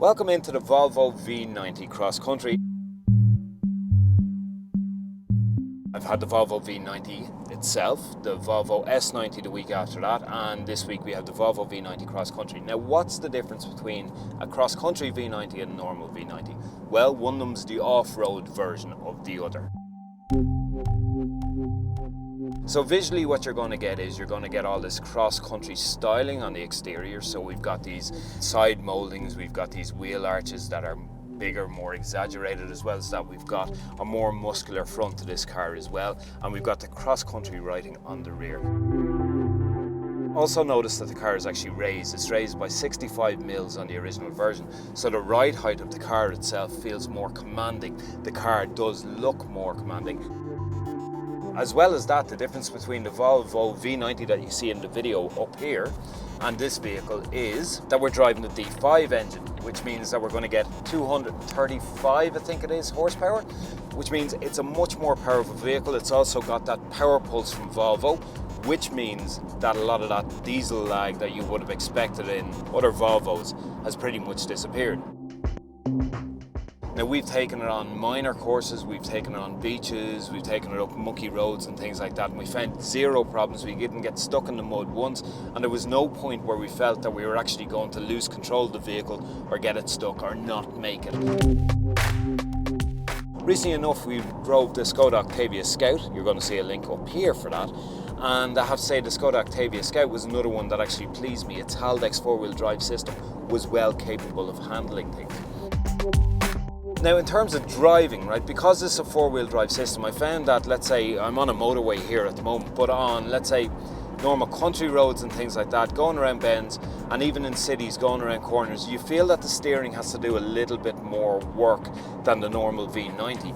Welcome into the Volvo V90 Cross Country. I've had the Volvo V90 itself, the Volvo S90 the week after that, and this week we have the Volvo V90 Cross Country. Now, what's the difference between a cross country V90 and a normal V90? Well, one of them's the off-road version of the other. So visually what you're going to get is you're going to get all this cross-country styling on the exterior. So we've got these side mouldings, we've got these wheel arches that are bigger, more exaggerated, as well as that we've got a more muscular front to this car as well, and we've got the cross-country writing on the rear. Also notice that the car is actually raised. It's raised by 65 mils on the original version, so the ride height of the car itself feels more commanding. The car does look more commanding. As well as that, the difference between the Volvo V90 that you see in the video up here and this vehicle is that we're driving the D5 engine, which means that we're going to get 235, I think it is, horsepower, which means it's a much more powerful vehicle. It's also got that POWERPULSE from Volvo, which means that a lot of that diesel lag that you would have expected in other Volvos has pretty much disappeared. Now, we've taken it on minor courses, we've taken it on beaches, we've taken it up mucky roads and things like that, and we found zero problems. We didn't get stuck in the mud once, and there was no point where we felt that we were actually going to lose control of the vehicle or get it stuck or not make it. Recently enough, we drove the Skoda Octavia Scout. You're going to see a link up here for that. And I have to say, the Skoda Octavia Scout was another one that actually pleased me. Its Haldex four-wheel drive system was well capable of handling things. Now, in terms of driving, right, because it's a four-wheel drive system, I found that, let's say, I'm on a motorway here at the moment, but on, let's say, normal country roads and things like that, going around bends, and even in cities, going around corners, you feel that the steering has to do a little bit more work than the normal V90.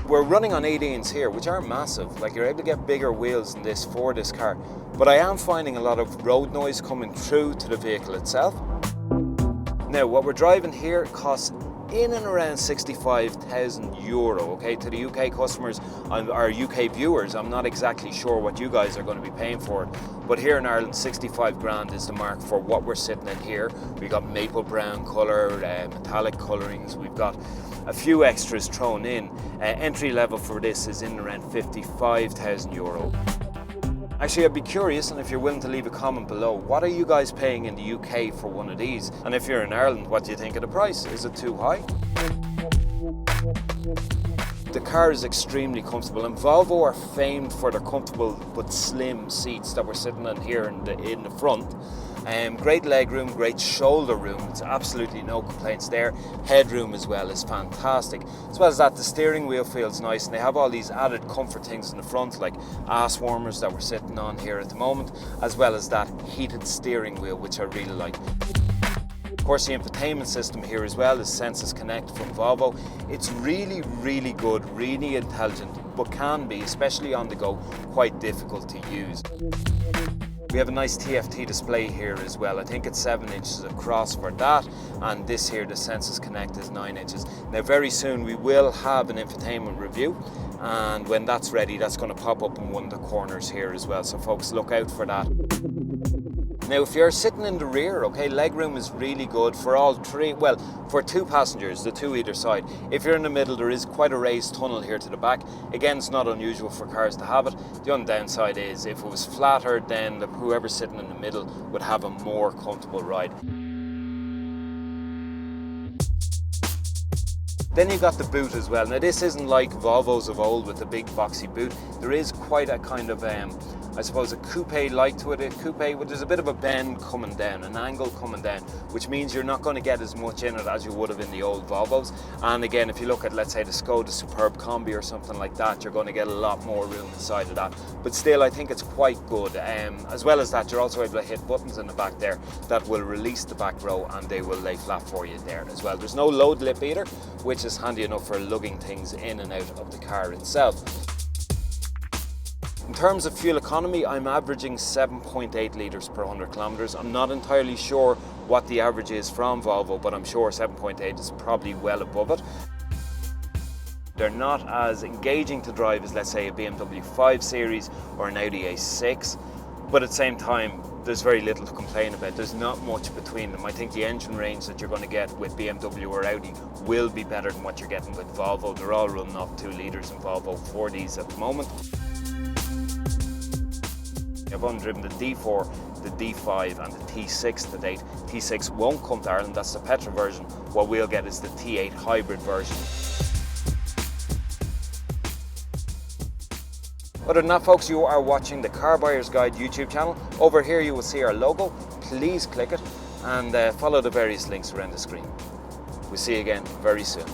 We're running on 18s here, which are massive. Like, you're able to get bigger wheels than this for this car, but I am finding a lot of road noise coming through to the vehicle itself. Now, what we're driving here costs in and around €65,000, okay? To the UK customers, our UK viewers, I'm not exactly sure what you guys are going to be paying for it, but here in Ireland, 65 grand is the mark for what we're sitting in here. We've got maple brown colour, metallic colourings, we've got a few extras thrown in. Entry level for this is in and around €55,000. Actually, I'd be curious, and if you're willing to leave a comment below, what are you guys paying in the UK for one of these? And if you're in Ireland, what do you think of the price? Is it too high? The car is extremely comfortable, and Volvo are famed for their comfortable but slim seats that we're sitting in here in the front. Great leg room, great shoulder room, it's absolutely no complaints there. Headroom as well is fantastic. As well as that, the steering wheel feels nice, and they have all these added comfort things in the front, like ass warmers that we're sitting on here at the moment, as well as that heated steering wheel, which I really like. Of course, the infotainment system here as well is Sensus Connect from Volvo. It's really, really good, really intelligent, but can be, especially on the go, quite difficult to use. We have a nice TFT display here as well. I think it's 7 inches across for that, and this here, the Sensus Connect, is 9 inches. Now, very soon we will have an infotainment review, and when that's ready, that's going to pop up in one of the corners here as well, so folks, look out for that. Now, if you're sitting in the rear, okay, legroom is really good for all three, well, for two passengers, the two either side. If you're in the middle, there is quite a raised tunnel here to the back. Again, it's not unusual for cars to have it. The only downside is if it was flatter, then whoever's sitting in the middle would have a more comfortable ride. Then you've got the boot as well. Now, this isn't like Volvos of old with the big boxy boot. There is quite a kind of, I suppose, a coupe-like to it. A coupe, there's a bit of a bend coming down, an angle coming down, which means you're not going to get as much in it as you would have in the old Volvos. And again, if you look at, let's say, the Skoda Superb Combi or something like that, you're going to get a lot more room inside of that. But still, I think it's quite good. As well as that, you're also able to hit buttons in the back there that will release the back row, and they will lay flat for you there as well. There's no load lip either, which is handy enough for lugging things in and out of the car itself. In terms of fuel economy, I'm averaging 7.8 litres per 100 kilometres. I'm not entirely sure what the average is from Volvo, but I'm sure 7.8 is probably well above it. They're not as engaging to drive as, let's say, a BMW 5 Series or an Audi A6, but at the same time, there's very little to complain about. There's not much between them. I think the engine range that you're going to get with BMW or Audi will be better than what you're getting with Volvo. They're all running off 2 litres in Volvo 4Ds at the moment. I've only driven the D4, the D5 and the T6 to date. T6 won't come to Ireland, that's the petrol version. What we'll get is the T8 hybrid version. Other than that, folks, you are watching the Car Buyer's Guide YouTube channel. Over here you will see our logo. Please click it and follow the various links around the screen. We'll see you again very soon.